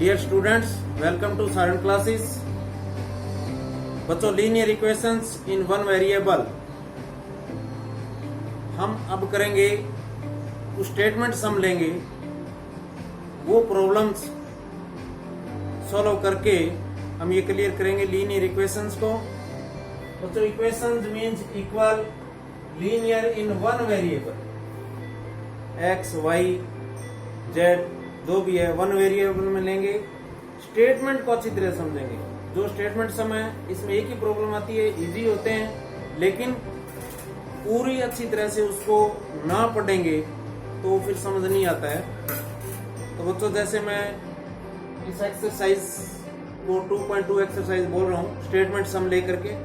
Dear students, welcome to silent classes. बच्चों, linear equations in one variable हम अब करेंगे। कुछ स्टेटमेंट सम लेंगे, वो प्रॉब्लम्स सॉल्व करके हम ये क्लियर करेंगे लीनियर इक्वेशंस को। बच्चों, equations means equal linear in one variable, x y z जो भी है वन वेरिएबल में लेंगे। स्टेटमेंट को अच्छी तरह समझेंगे। जो स्टेटमेंट सम है इसमें एक ही प्रॉब्लम आती है, इजी होते हैं, लेकिन पूरी अच्छी तरह से उसको ना पढ़ेंगे तो फिर समझ नहीं आता है। तो बच्चों, जैसे मैं इस एक्सरसाइज को 2.2 एक्सरसाइज बोल रहा हूँ, स्टेटमेंट सम लेकर के।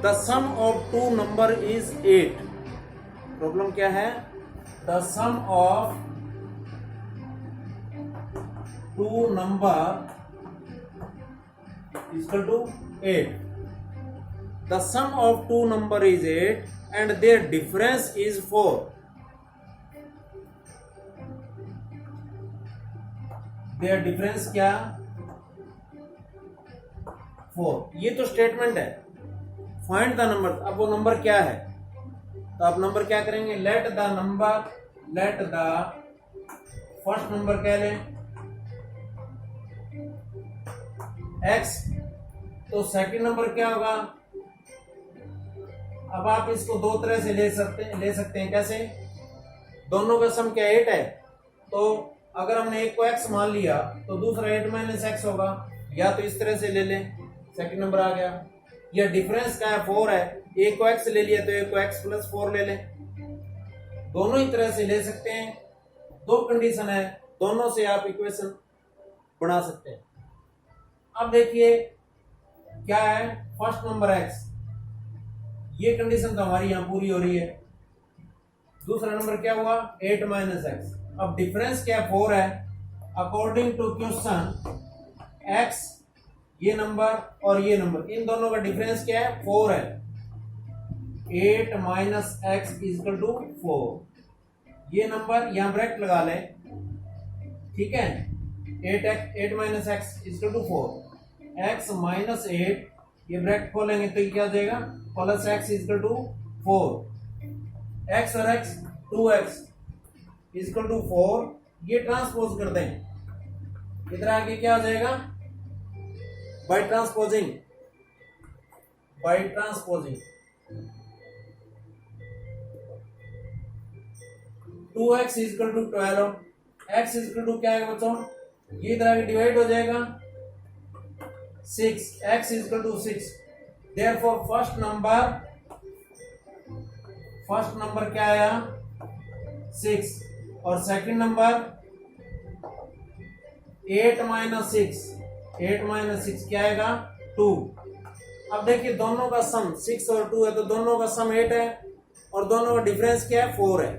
The sum of two number is 8। Problem क्या है? The sum of two number is equal to 8. The sum of two number is 8 and their difference is 4. Their difference क्या? 4. ये तो स्टेटमेंट है। Find the number. अब वो number क्या है? तो आप नंबर क्या करेंगे? लेट द फर्स्ट नंबर कह लें x, तो सेकंड नंबर क्या होगा? अब आप इसको दो तरह से ले सकते हैं। कैसे? दोनों का सम क्या 8 है, तो अगर हमने एक को x मान लिया तो दूसरा 8 माइनस x होगा। या तो इस तरह से ले लें, सेकंड नंबर आ गया। या डिफरेंस क्या है? 4 है, एक को x ले लिया तो एक को x प्लस 4 ले लें। दोनों ही तरह से ले सकते हैं। दो कंडीशन है, दोनों से आप इक्वेशन बना सकते हैं। अब देखिए क्या है, फर्स्ट नंबर x, ये कंडीशन तो हमारी यहां पूरी हो रही है। दूसरा नंबर क्या हुआ? 8 माइनस एक्स। अब डिफरेंस क्या? 4 है। अकॉर्डिंग टू क्वेश्चन x, ये नंबर और ये नंबर, इन दोनों का डिफरेंस क्या है? 4 है। 8 माइनस एक्स इजकल टू 4। ये नंबर यहां ब्रैकेट लगा लें, ठीक है। 8 minus x is equal to 4। x minus 8, ये ब्रैकेट खोलेंगे तो क्या हो जाएगा? Plus x is equal to 4। x और x 2x इजकल टू 4। ये ट्रांसपोज कर दें, इधर आगे क्या हो जाएगा? By transposing 2x is equal to 12। x is equal to क्या है बच्चों? ये इधर आगे डिवाइड हो जाएगा 6। x is equal to 6। Therefore first number क्या आया? 6। और सेकंड नंबर 8 माइनस 6 क्या आएगा? 2। अब देखिए दोनों का सम 6 और 2 है, तो दोनों का सम 8 है और दोनों का डिफरेंस क्या है? 4 है।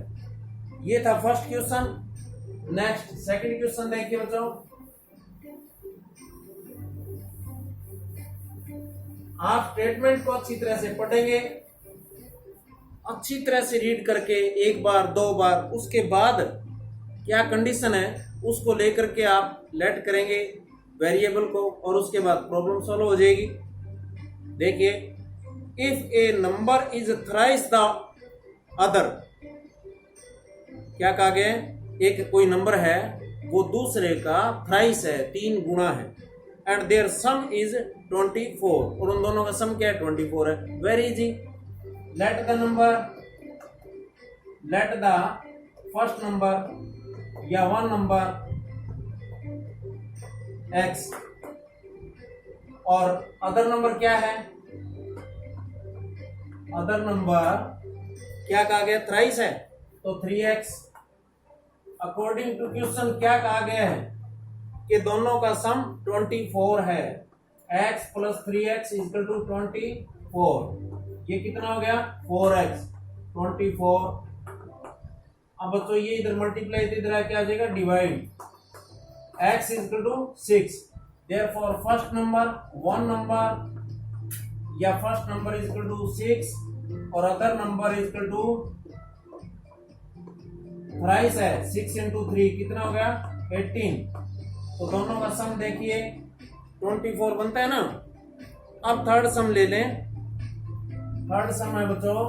ये था first question. Next second question देखिए बच्चों। आप स्टेटमेंट को अच्छी तरह से पढ़ेंगे, अच्छी तरह से रीड करके एक बार दो बार, उसके बाद क्या कंडीशन है उसको लेकर के आप लेट करेंगे वेरिएबल को, और उसके बाद प्रॉब्लम सॉल्व हो जाएगी। देखिए, if A number is thrice the other, क्या कहा गया? एक कोई नंबर है वो दूसरे का थ्राइस है, 3 गुना है, एंड देयर सम इज 24, और उन दोनों का सम क्या है? 24 है। Very easy. Late the first number या वन नंबर x और अदर नंबर क्या है? अदर नंबर क्या कहा गया? थ्राइस है, तो 3x। अकॉर्डिंग टू क्वेश्चन क्या कहा गया है? कि दोनों का सम 24 है। x plus 3x equal to 24। ये कितना हो गया? 4x 24। अब बच्चों ये इधर मल्टीप्लाई, इधर क्या आ जाएगा? Divide. x equal to 6। Therefore first number one number या फर्स्ट नंबर इक्वल टू 6 और other number equal to thrice है 6 into 3 कितना हो गया 18। तो दोनों का सम देखिए 24 बनता है ना। अब थर्ड सम ले लें। थर्ड सम है बच्चों,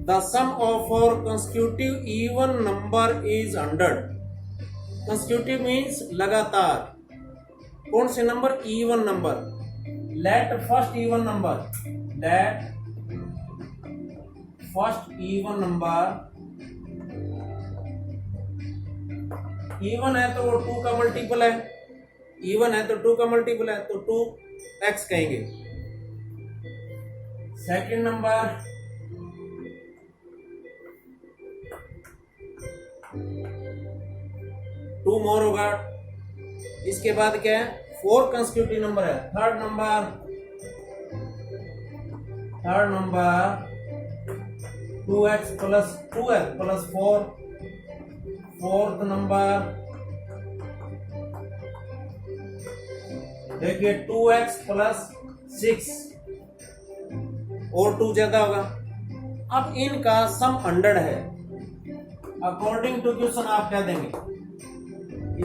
the sum of 4 consecutive even number is 100। Consecutive means लगातार। कौन से नंबर? Even number. Let first even number, let first even number, even है तो वो 2 का मल्टीपल है, इवन है तो 2 का मल्टीपल है, तो 2x कहेंगे। सेकंड नंबर, टू मोर होगा। इसके बाद क्या है? 4 कंसेक्यूटिव नंबर है। Third number 2x plus 2x plus 4। Fourth number देखिए 2x प्लस 6 और 2 ज्यादा होगा। अब इनका सम 100 है। अकॉर्डिंग टू क्वेश्चन आप क्या देंगे?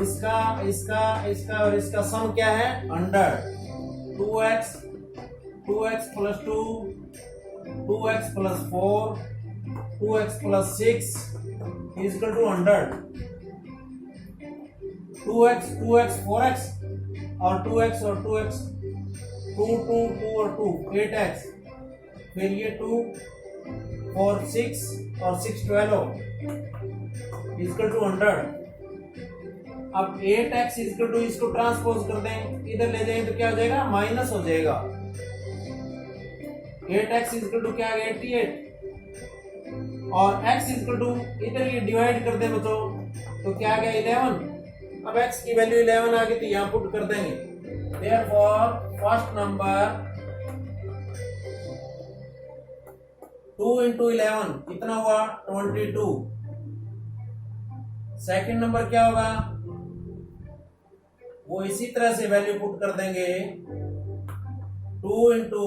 इसका इसका इसका और इसका सम क्या है? 100। 2x plus 2, 2x plus 4, 2x plus 6 is equal to 100। 2x 4x और 2x और 2x 2 और 2 8x, फिर ये 2 4 6 और 6 12 इक्वल टू 100। अब 8x इक्वल टू, इसको ट्रांसपोज कर दें, इधर ले जाएंगे तो क्या हो जाएगा? माइनस हो जाएगा। 8x इक्वल टू क्या आ गया? 88 और x इक्वल टू, इधर ये डिवाइड कर दे बच्चों तो क्या आ गया? 11। अब x की वैल्यू 11 आ गई तो यहां पुट कर देंगे। देयरफॉर फर्स्ट नंबर 2 into 11 कितना हुआ? 22। सेकंड नंबर क्या होगा? वो इसी तरह से वैल्यू पुट कर देंगे 2 into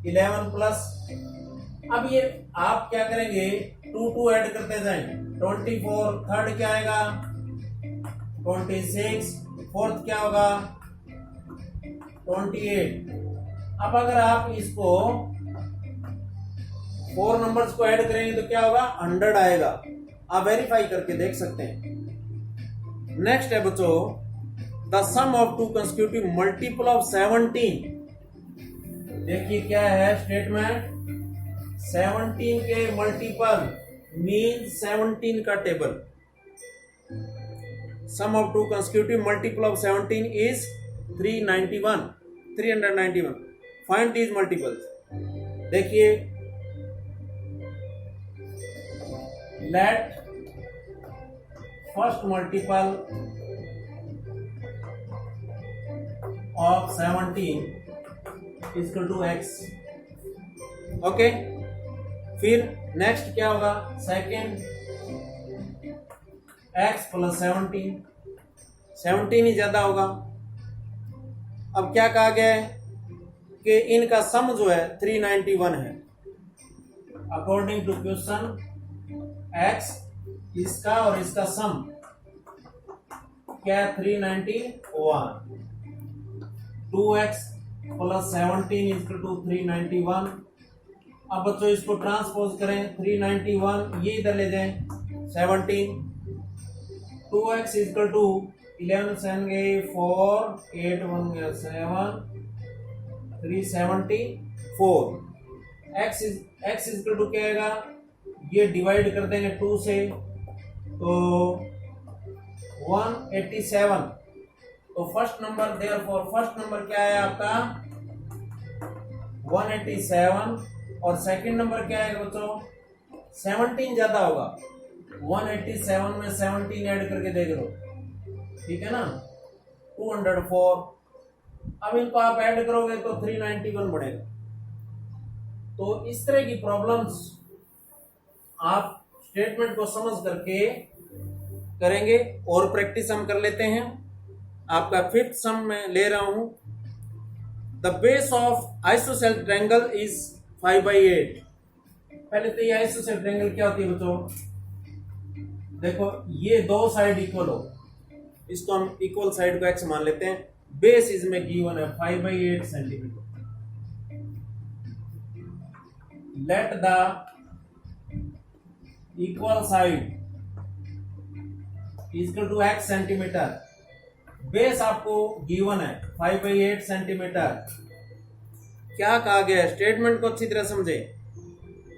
11 प्लस, अब ये आप क्या करेंगे? 2 ऐड करते जाएं। 24, थर्ड क्या आएगा? 26, फोर्थ क्या होगा? 28। अब अगर आप इसको 4 नंबर्स को ऐड करेंगे तो क्या होगा? 100 आएगा। आप वेरीफाई करके देख सकते हैं। नेक्स्ट है बच्चों, the sum of 2 consecutive multiple of 17। देखिए क्या है स्टेटमेंट? 17 के मल्टीपल मीन 17 का table. Sum of 2 consecutive multiple of 17 is 391। Find these multiples. देखिए, let first multiple of 17 equal to x। Okay, फिर नेक्स्ट क्या होगा? सेकेंड x प्लस 17 ही ज्यादा होगा। अब क्या कहा गया है कि इनका सम जो है 391 है। अकॉर्डिंग टू क्वेश्चन x, इसका और इसका सम क्या है? 391। 2x plus 17 equal to 391। अब बच्चों इसको ट्रांसपोज करें। 391 ये इधर ले जाएं, 17। 2x इक्वल टू 11 7 गए 4, 8 1 गया 7, 374। x इक्वल टू क्या आएगा? ये डिवाइड कर देंगे 2 से तो 187। तो first number, therefore first number क्या है आपका? 187। और सेकंड नंबर क्या है बच्चों? 17 ज्यादा होगा। 187 में 17 ऐड करके देख लो, ठीक है ना? 204। अब इनको आप ऐड करोगे तो 391 बढ़ेगा। तो इस तरह की प्रॉब्लम्स आप स्टेटमेंट को समझ करके करेंगे। और प्रैक्टिस हम कर लेते हैं। आपका 5th सम में ले रहा हूं। The base of ISOCELL triangle is 5/8। पहले तो ये आइसोसेल ट्रायंगल क्या होती है बच्चों? देखो ये दो साइड इक्वल हो, इसको हम इक्वल साइड को x मान लेते हैं। बेस इसमें गिवन है 5/8 centimetre. Let the equal side equal to x centimetre. Base आपको गिवन है 5/8 सेंटीमीटर। क्या कहा गया है, स्टेटमेंट को अच्छी तरह समझे।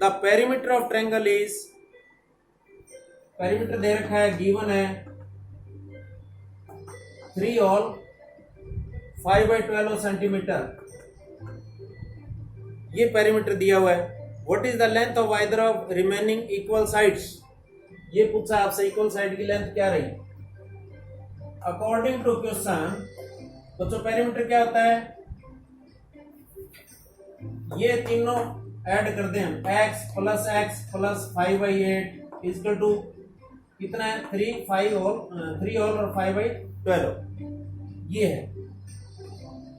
The perimeter of triangle is, perimeter दे रखा है, गिवन है 3 ऑल 5/12 सेंटीमीटर। ये पेरीमीटर दिया हुआ है। What is the length of either of remaining equal sides, ये पूछा आपसे इक्वल साइड की लेंथ क्या रही। अकॉर्डिंग टू क्वेश्चन, तो पेरीमीटर क्या होता है, ये तीनों ऐड कर दें हम, x प्लस 5/8 इक्वल टू कितना है 3 और 5/12, ये है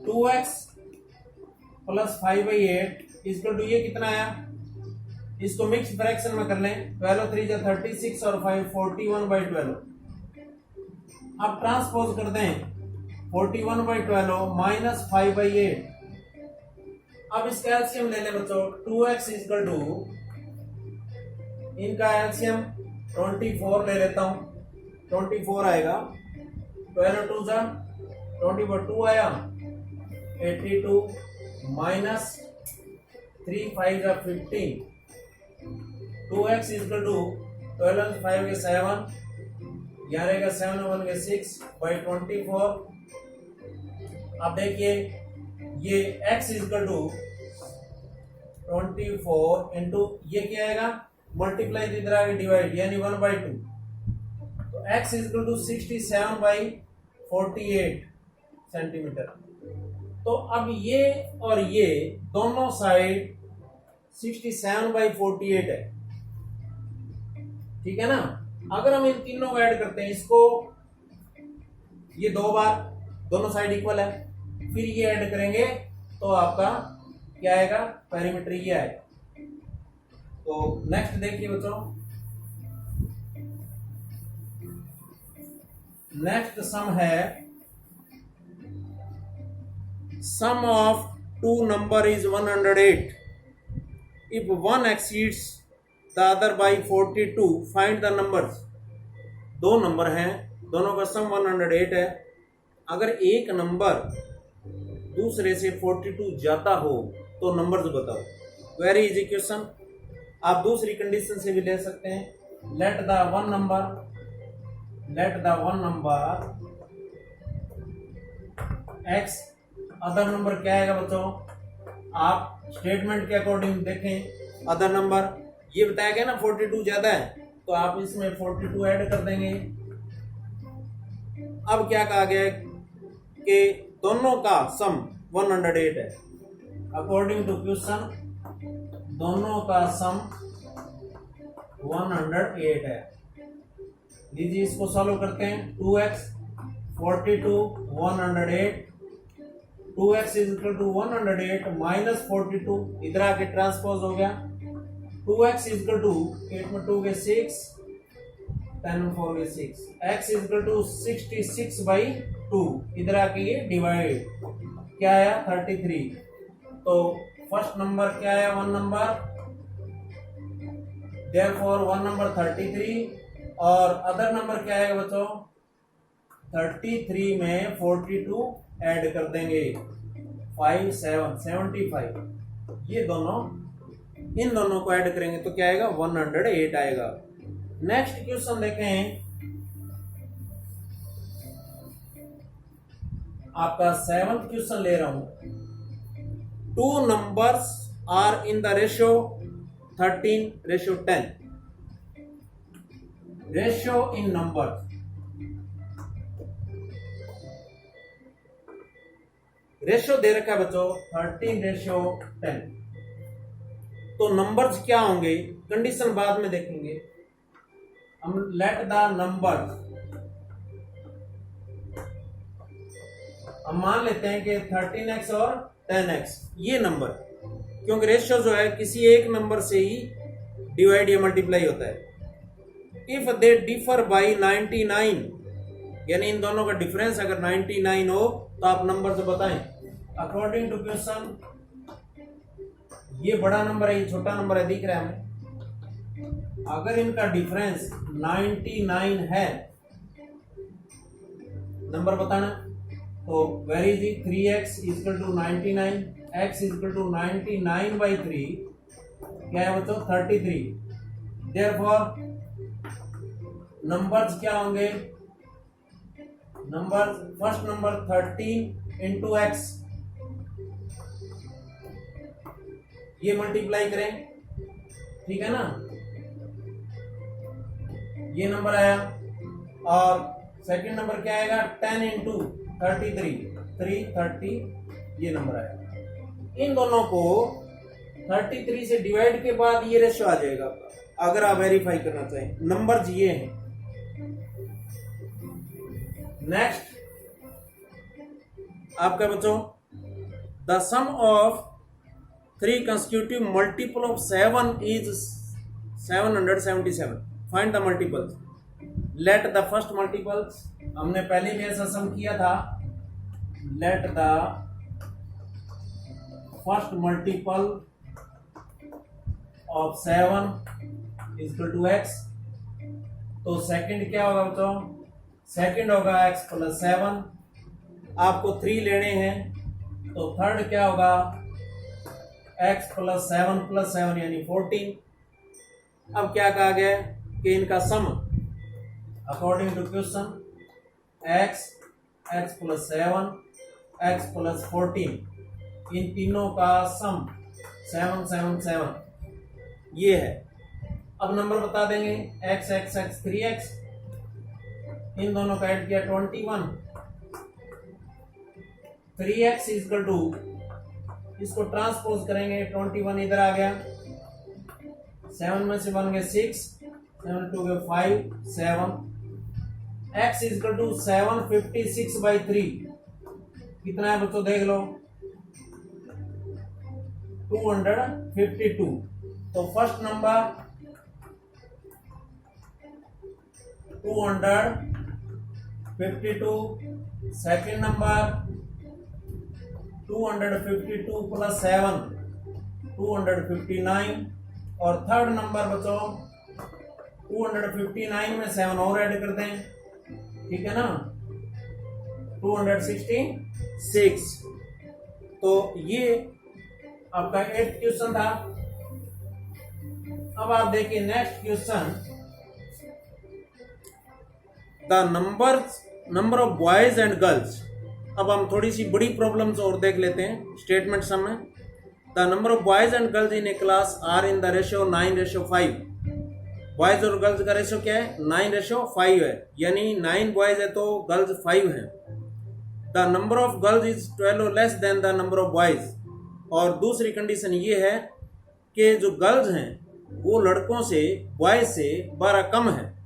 2x प्लस 5/8 इक्वल टू ये कितना आया, इसको मिक्स फ्रैक्शन में कर लें, 12 3 जा 36 और 5 41/12। अब ट्रांसपोज कर दें 41/12 माइनस 5/8। अब इसका एलसीएम ले लें बच्चों, 2x इक्वल टू, इनका एलसीएम 24 ले लेता हूं, 24 आएगा, 12 2 जा 22 आया, 82 माइनस 3 5 जा 15। 2x इक्वल टू 12 5 के 7, यहाँ रहेगा 7 1 के 6/24। अब देखिए ये x इक्वल टू 24 इंटू ये क्या आएगा, मल्टीप्लाई इधर आगे डिवाइड, यानी 1/2। तो x इक्वल टू 67/48 सेंटीमीटर। तो अब ये और ये दोनों साइड 67/48 है, ठीक है ना। अगर हम इन तीनों को ऐड करते हैं, इसको ये 2 बार, दोनों साइड इक्वल है, फिर ये ऐड करेंगे तो आपका क्या आएगा, पेरीमीटर ये आएगा। तो नेक्स्ट देखिए बच्चों, नेक्स्ट सम है, sum of 2 number is 108 if one exceeds the other by 42 find the numbers। 2 number हैं, दोनों का सम 108 है। अगर एक नंबर दूसरे से 42 ज्यादा हो तो नंबर्स बताओ। वेरी इजी क्वेश्चन, आप दूसरी कंडीशन से भी ले सकते हैं। Let the one number x, other number क्या आएगा बच्चों, आप स्टेटमेंट के अकॉर्डिंग देखें। अदर नंबर ये बताया गया ना 42 ज्यादा है, तो आप इसमें 42 ऐड कर देंगे। अब क्या कहा गया है कि दोनों का सम 108 है। अकॉर्डिंग टू क्वेश्चन दोनों का सम 108 है। लीजिए इसको सॉल्व करते हैं। 2x 42 108, 2x is equal to 108 minus 42, इधर आके ट्रांसपोज हो गया। 2x इज इक्वल टू 8 में 2 के 6, 10 में 4 के 6, x इज इक्वल टू 66/2, इधर आके ये डिवाइड, क्या आया 33। तो फर्स्ट नंबर क्या आया, 1 नंबर, देयरफॉर 1 नंबर 33, और अदर नंबर क्या आएगा बच्चों, 33 में 42 ऐड कर देंगे, 5 7 75। ये दोनों, इन दोनों को ऐड करेंगे तो क्या आएगा, 108 आएगा। नेक्स्ट क्वेश्चन देखें, आपका 7th क्वेश्चन ले रहा हूं। 2 numbers are in the ratio 13:10। Ratio in number, ratio दे रखा है बच्चों 13:10। तो नंबर्स क्या होंगे, कंडीशन बाद में देखेंगे हम। लेट द नंबर, हम मान लेते हैं कि 13x और 10x ये नंबर, क्योंकि रेशियो जो है किसी एक नंबर से ही डिवाइड या मल्टीप्लाई होता है। इफ दे डिफर बाई 99, यानी इन दोनों का डिफरेंस अगर 99 हो तो आप नंबर से बताएं। अकॉर्डिंग टू क्वेश्चन, ये बड़ा नंबर है, ये छोटा नंबर है, दिख रहा है हमें। अगर इनका डिफरेंस 99 है, नंबर बताना, तो where is it 3x equal to 99, x equal to 99/3 क्या है बच्चों 33। देयरफॉर नंबर्स क्या होंगे, number first number 13 into x, ये मल्टीप्लाई करें, ठीक है ना, ये नंबर आया। और सेकंड नंबर क्या आएगा 10 इंटू 33, 330, ये नंबर आएगा। इन दोनों को 33 से डिवाइड के बाद ये रेशो आ जाएगा आपका, अगर आप वेरीफाई करना चाहें। नंबर्स ये हैं। नेक्स्ट आपका बच्चों, the sum of 3 consecutive multiple of 7 is 777। Find the multiples. Let the first multiples, हमने पहले भी ऐसा सम किया था। Let the first multiple of 7 equal to x, तो सेकंड क्या होगा बच्चों, सेकंड होगा x प्लस 7। आपको 3 लेने हैं, तो थर्ड क्या होगा x प्लस 7 यानी 14। अब क्या कहा गया है कि इनका sum according to question x plus 7, x plus 14, इन तीनों का सम 777 ये है। अब नंबर बता देंगे, x 3x, इन दोनों का ऐड किया 21, 3x इक्वल टू, इसको ट्रांसपोज करेंगे, 21 इधर आ गया, 7 में से बन गए 6, 7 2 गए 5, 7, x इक्वल टू 756/3 कितना है बच्चों देख लो, 252। तो first number 252, second number 252 plus 7 259, और थर्ड नंबर बच्चों 259 में 7 और ऐड कर दें, ठीक है ना, 266। तो ये आपका 8th क्वेश्चन था। अब आप देखिए next question, the number of boys and girls. अब हम थोड़ी सी बड़ी प्रॉब्लम्स और देख लेते हैं स्टेटमेंट सम में। The number of boys and girls in a class are in the ratio 9:5। Boys और गर्ल्स का रेशियो क्या है 9:5 है, यानी 9 बॉयज है तो गर्ल्स 5 है। The number of girls is 12 less than the number of boys. और दूसरी कंडीशन ये है कि जो गर्ल्स हैं वो लड़कों से बॉयज से 12 कम है।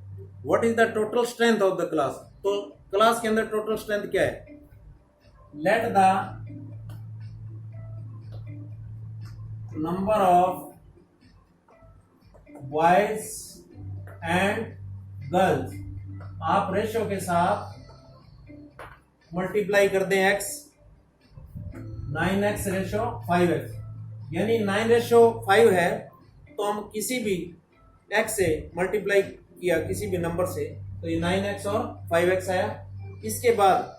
What is the total strength of the class. तो क्लास के अंदर टोटल स्ट्रेंथ क्या है, let the number of boys and girls, आप रेशियो के साथ मल्टीप्लाई कर दें x, 9x रेशियो 5x, यानी 9:5 है तो हम किसी भी x से मल्टीप्लाई किया किसी भी नंबर से तो ये 9x और 5x आया। इसके बाद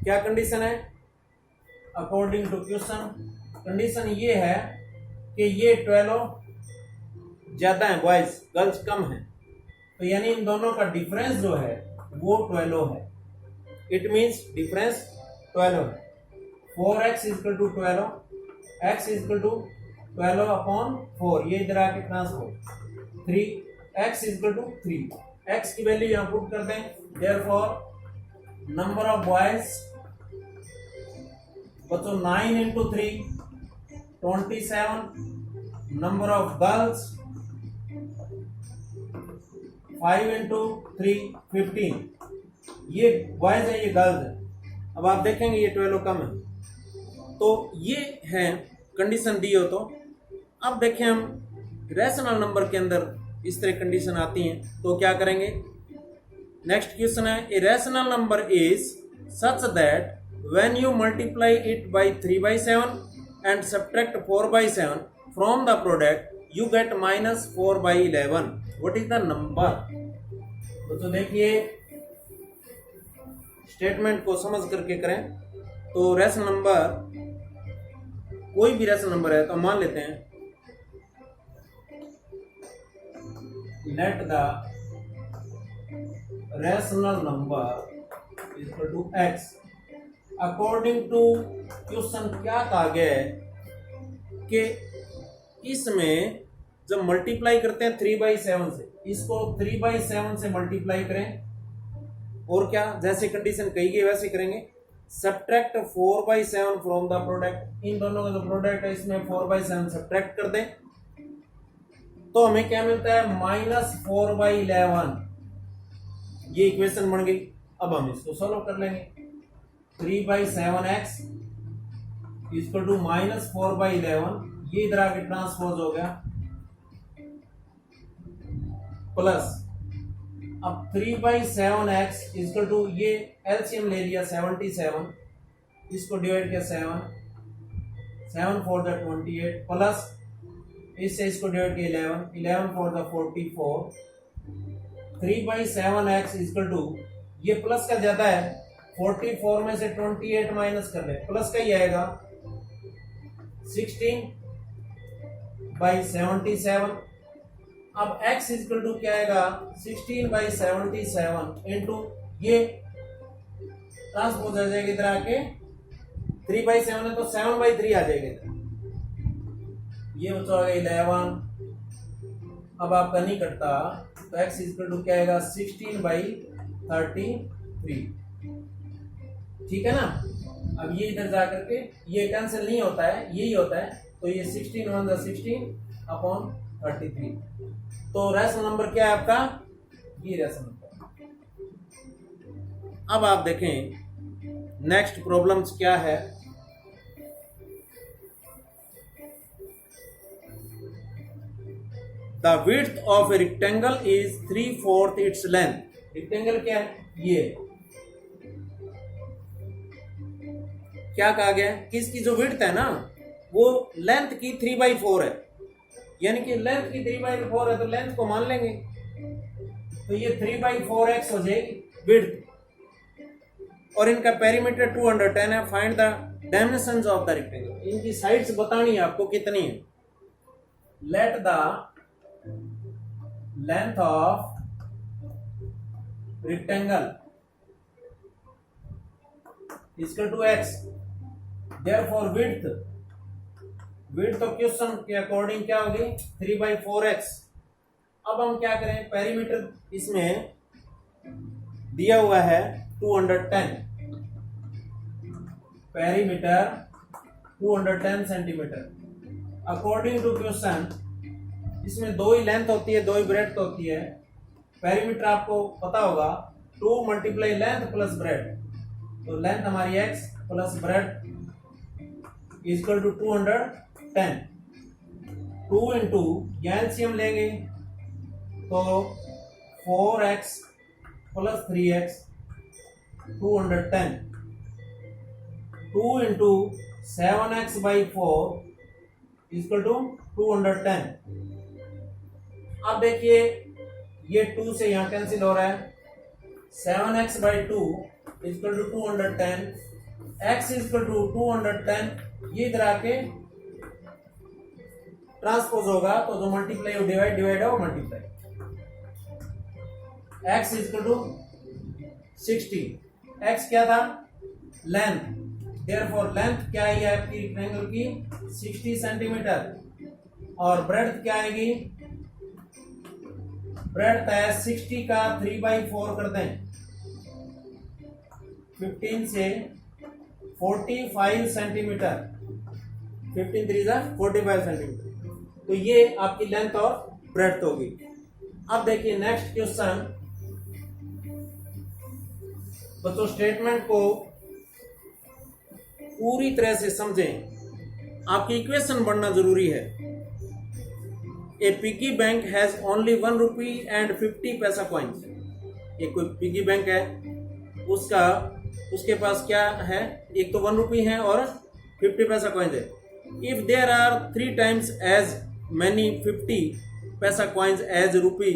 क्या कंडीशन है, अकॉर्डिंग टू क्वेश्चन कंडीशन ये है कि ये 12 ज्यादा है, बॉयज, गर्ल्स कम है, तो यानी इन दोनों का डिफरेंस जो है वो 12 है। इट मींस डिफरेंस 12 है। 4x equal to 12, x equal to 12/4, ये इधर आके transpose 3x equal to 3, x की वैल्यू यहां पुट कर दें। देयरफॉर नंबर ऑफ बॉयज बच्चों 9 into 3 27, number of girls 5 into 3 15, ये बॉयज है ये गर्ल्स है। अब आप देखेंगे ये 12 कम है, तो ये है कंडीशन दी हो। तो अब देखें हम रैशनल नंबर के अंदर इस तरह कंडीशन आती हैं तो क्या करेंगे। नेक्स्ट क्वेश्चन है, a rational number is such that when you multiply it by 3/7 and subtract 4/7 from the product you get -4/11, what is the number. तो देखिए स्टेटमेंट को समझ करके करें। तो रैशनल नंबर, कोई भी रैशनल नंबर है तो मान लेते हैं let the rational number equal to x। According to question क्या कहा गया है कि इसमें जब मल्टीप्लाई करते हैं 3/7 से, इसको 3/7 से मल्टीप्लाई करें और क्या जैसे कंडीशन कही गई वैसे करेंगे। सब्ट्रैक्ट 4/7 फ्रॉम द प्रोडक्ट, इन दोनों का जो प्रोडक्ट है इसमें 4/7 सब्ट्रैक्ट कर दें तो हमें क्या मिलता है -4/11। ये इक्वेशन बन गई। अब हम इसको सॉल्व कर लेंगे। 3/7x इक्वल टू -4/11, ये इधर आके ट्रांसपोज हो गया, प्लस अब 3/7x इक्वल टू ये एलसीएम ले लिया 77, इसको डिवाइड किया 7 4 द 28, प्लस इससे इसको डिवाइड किया 11 4 द 44। 3/7x इक्वल टू ये प्लस का ज्यादा है, 44 में से 28 माइनस कर ले, प्लस का ही आएगा 16/77। अब x इक्वल टू क्या आएगा 16/77 इंटू ये ट्रांसपोज आ जाएगा इधर आके 3/7 है तो 7/3 आ जाएगा इधर, ये बचा होगा 11। अब आपका नहीं कटता तो x इक्वल टू क्या आएगा 16/33, ठीक है ना। अब ये इधर जा करके ये कैंसिल नहीं होता है, यही होता है, तो ये 16 1 16/33। तो रैशनल नंबर क्या है आपका, ये रैशनल नंबर। अब आप देखें नेक्स्ट प्रॉब्लम्स क्या है। The width of a rectangle is 3/4 its length. Rectangle क्या है, ये क्या कहा गया है कि इसकी जो विड्थ है ना वो लेंथ की 3/4 है, यानी कि लेंथ की 3/4 है तो लेंथ को मान लेंगे, तो ये 3/4x हो जाएगी विड्थ, और इनका पेरीमीटर 210 है। Find the dimensions of the rectangle, इनकी साइड्स बतानी है आपको कितनी है। Let the length of rectangle equal to x, therefore width of question के अकॉर्डिंग क्या होगी 3/4x। अब हम क्या करें, पेरीमीटर इसमें दिया हुआ है 210, perimeter 210 centimetre. According to question इसमें दो ही लेंथ होती है, दो ही ब्रेड्थ होती है। पेरीमीटर आपको पता होगा 2 × लेंथ प्लस ब्रेड, तो लेंथ हमारी x plus breadth equal to 210। 2 into LCM लेंगे तो 4x plus 3x 210, 2 into 7x/4 equal to 210। अब देखिए ये 2 से यहां कैंसिल हो रहा है, 7x/2 equal to 210, x equal to 210, ये इधर आके ट्रांसपोज होगा तो जो मल्टीप्लाई हो डिवाइड है वो multiply, x equal to 60, x क्या था लेंथ, देयरफॉर लेंथ क्या है आपकी रेक्टेंगल की 60 सेंटीमीटर, और ब्रेड्थ क्या आएगी, ब्रेड्थ है 60 का 3/4 कर दें, 15 से 45 सेंटीमीटर, 15 3 45 सेंटीमीटर, तो ये आपकी लेंथ और ब्रेड्थ होगी। अब देखिए नेक्स्ट क्वेश्चन, बच्चों स्टेटमेंट को पूरी तरह से समझें, आपकी इक्वेशन बनना जरूरी है। A piggy bank has only 1 rupee and 50 paisa coins. एक कोई पिगी बैंक है, उसके पास क्या है, एक तो 1 रुपी है और 50 पैसा कॉइन्स है। If there are 3 times as many 50 paisa coins as rupee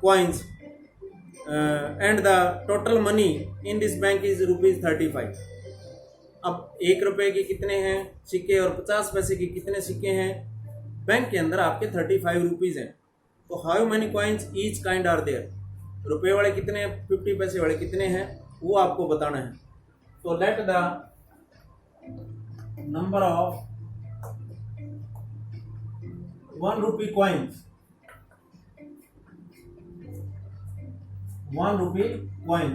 coins and the total money in this bank is ₹35। अब 1 रुपए के कितने हैं सिक्के और 50 पैसे के कितने सिक्के हैं बैंक के अंदर, आपके 35 रुपीज हैं। तो how many coins each kind are there, रुपए वाले कितने हैं, 50 पैसे वाले कितने हैं, वो आपको बताना है। तो let the number of 1 rupee coins, 1 rupee coin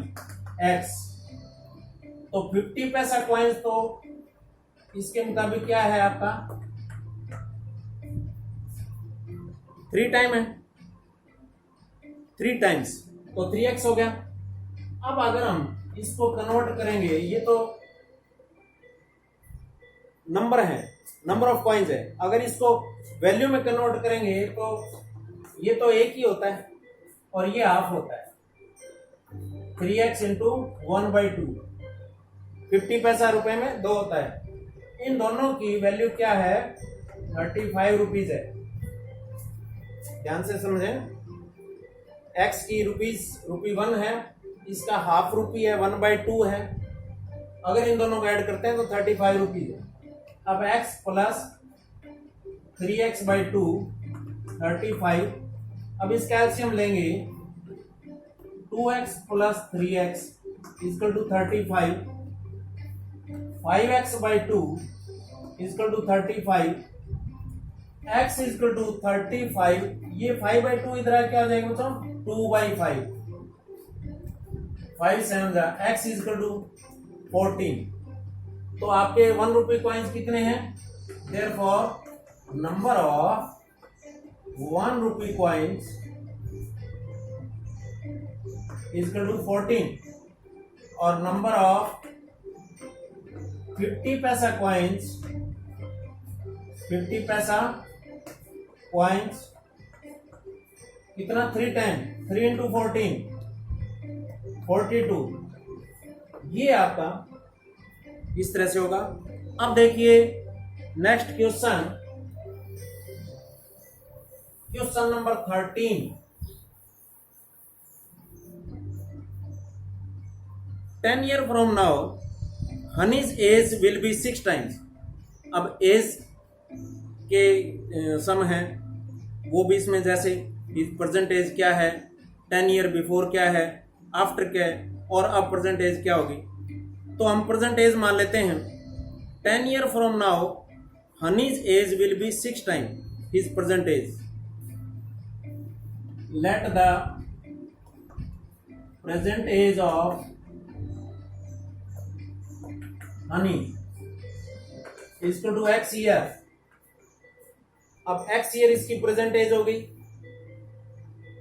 x. तो 50 पैसा कॉइन्स तो इसके मुताबिक क्या है आपका 3 टाइम है, 3 टाइम्स तो 3x हो गया। अब अगर हम इसको कन्वर्ट करेंगे, ये तो नंबर है, नंबर ऑफ कॉइन्स है, अगर इसको वैल्यू में कन्वर्ट करेंगे तो ये तो एक ही होता है और ये हाफ होता है। 3x इंटू 1/2, 50 पैसा रुपए में 2 होता है। इन दोनों की वैल्यू क्या है 35 रुपीज है। ध्यान से समझें, x की रुपी 1 है, इसका हाफ रुपी है 1/2 है। अगर इन दोनों को ऐड करते हैं तो 35 रुपीज है। अब x प्लस 3x/2 35। अब इसका एलसीएम लेंगे, 2x plus 3x equal to 35, 5x/2 equal to 35, x equal to 35। ये 5/2 इधर क्या हो जाएगा बच्चों 2/5, 5 7 x इक्वल टू 14। तो आपके 1 रुपी कॉइन्स कितने हैं, therefore number of 1 rupee coins equal to 14 और number of 50 paisa coins, 50 paisa coins कितना 3 टाइम, 3 इंटू 14 42। ये आपका इस तरह से होगा। अब देखिए next question, question number 13। 10 years from now Honey's age will be 6 times. अब एज के सम है वो भी इसमें, जैसे प्रेजेंट एज क्या है, 10 ईयर बिफोर क्या है, आफ्टर क्या है, और अब प्रेजेंट एज क्या होगी। तो हम प्रेजेंट एज मान लेते हैं। 10 year from now Honey's age will be 6 time his present age. Let the present age of Honey equal to x year. अब x ईयर इसकी प्रेजेंट एज हो गई।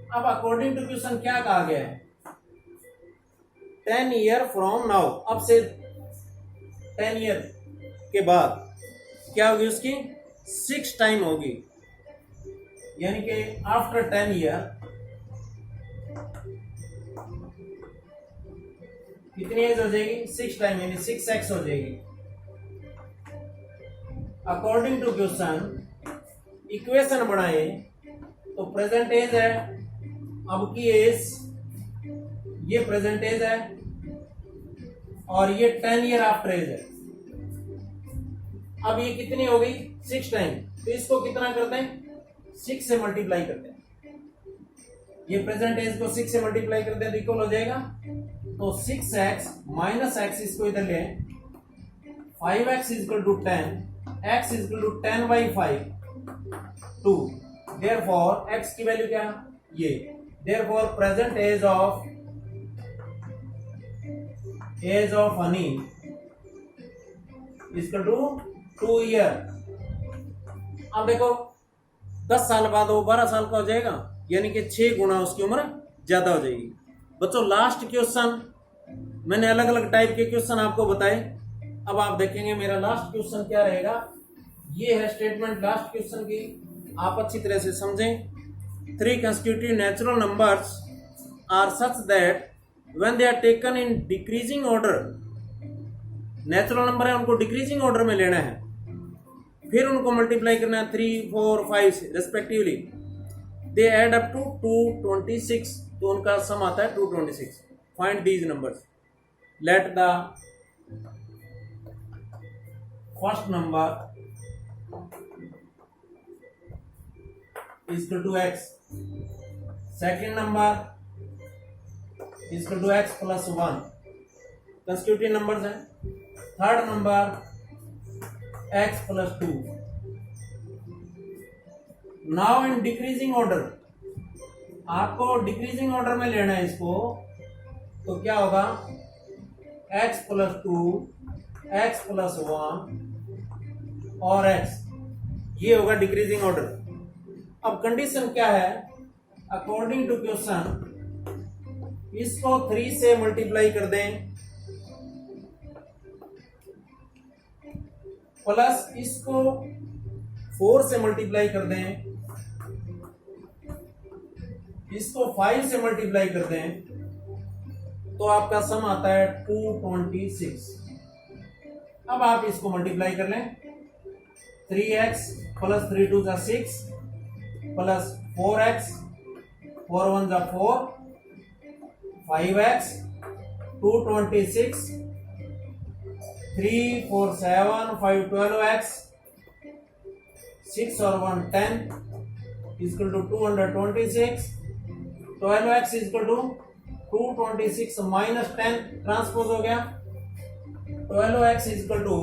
अब अकॉर्डिंग टू क्वेश्चन क्या कहा गया है, 10 ईयर फ्रॉम नाउ, अब से 10 ईयर के बाद क्या होगी उसकी 6 टाइम होगी, यानी कि आफ्टर 10 ईयर कितनी एज हो जाएगी 6 टाइम, यानी 6x हो जाएगी। अकॉर्डिंग टू क्वेश्चन इक्वेशन बनाए तो प्रेजेंट एज है, अब की एज, ये प्रेजेंट एज है और ये 10 ईयर आफ्टर एज है। अब ये कितनी हो गई 6 टाइम, तो इसको कितना करते हैं 6 से मल्टीप्लाई करते हैं। ये प्रेजेंट एज को 6 से मल्टीप्लाई करते हैं तो इक्वल हो जाएगा, तो 6x माइनस x इसको इधर ले, 5x equal to 10, x equal to 10/5 2। Therefore x की वैल्यू क्या, ये, therefore present age of Honey equal to 2 year. अब देखो 10 साल बाद वो 12 साल का हो जाएगा, यानी कि 6 गुना उसकी उम्र ज्यादा हो जाएगी। बच्चों लास्ट क्वेश्चन मैंने अलग अलग टाइप के क्वेश्चन आपको बताए। अब आप देखेंगे मेरा लास्ट क्वेश्चन क्या रहेगा, ये है स्टेटमेंट लास्ट क्वेश्चन की। आप अच्छी तरह से समझें। 3 consecutive natural numbers are such that when they are taken in decreasing order, natural number है उनको डिक्रीजिंग ऑर्डर में लेना है, फिर उनको मल्टीप्लाई करना है 3, 4, 5 respectively, they add up to 226, तो उनका सम आता है 226। Find these numbers. Let the first number is equal to x, second number is equal to x plus 1, consecutive numbers हैं। Third number x plus 2। Now in decreasing order, आपको decreasing order में लेना है इसको, तो क्या होगा x plus 2, x plus 1 और x, ये होगा डिक्रीजिंग ऑर्डर। अब कंडीशन क्या है, अकॉर्डिंग टू क्वेश्चन इसको 3 से मल्टीप्लाई कर दें प्लस इसको 4 से मल्टीप्लाई कर दें, इसको 5 से मल्टीप्लाई कर दें, तो आपका सम आता है 226। अब आप इसको मल्टीप्लाई कर लें, 3x plus 3 2 6 plus 4x 4 1 4, 5x 226, 3 4 7 5 12x, 6 और 1 10 equal to 226, 12x equal to 226 minus 10 transpose हो गया, 12x इक्वल टू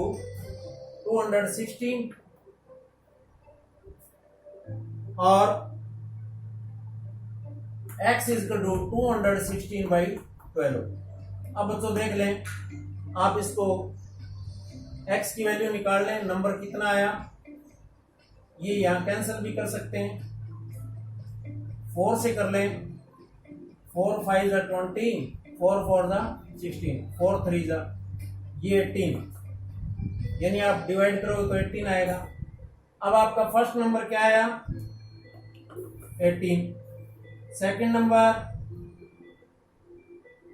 216 और x इक्वल टू 216/12। अब बच्चों देख लें, आप इसको x की वैल्यू निकाल लें, नंबर कितना आया, ये यहां कैंसिल भी कर सकते हैं, 4 से कर लें, 4 5 जा 20, 4 4 जा 16, 4 3 जा ये 18, यानी आप डिवाइड करोगे तो 18 आएगा। अब आपका फर्स्ट नंबर क्या आया 18, सेकंड नंबर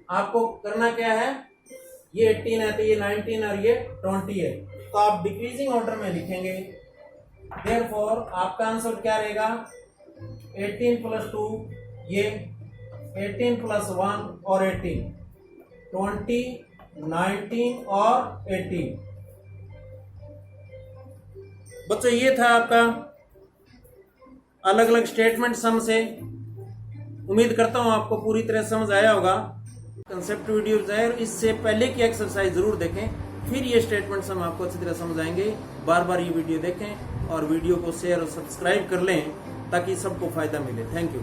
आपको करना क्या है, ये 18 है तो ये 19 और ये 20 है, तो आप डिक्रीजिंग ऑर्डर में लिखेंगे। देयरफॉर आपका आंसर क्या रहेगा, 18 प्लस 2 ये 18 प्लस 1 और 18, 20 19 और 18। बच्चों ये था आपका अलग अलग स्टेटमेंट सम से। उम्मीद करता हूं आपको पूरी तरह समझ आया होगा। कंसेप्ट वीडियो जाए और इससे पहले की एक्सरसाइज जरूर देखें, फिर ये स्टेटमेंट सम आपको अच्छी तरह समझ आएंगे। बार बार ये वीडियो देखें और वीडियो को शेयर और सब्सक्राइब कर लें ताकि सबको फायदा मिले। Thank you.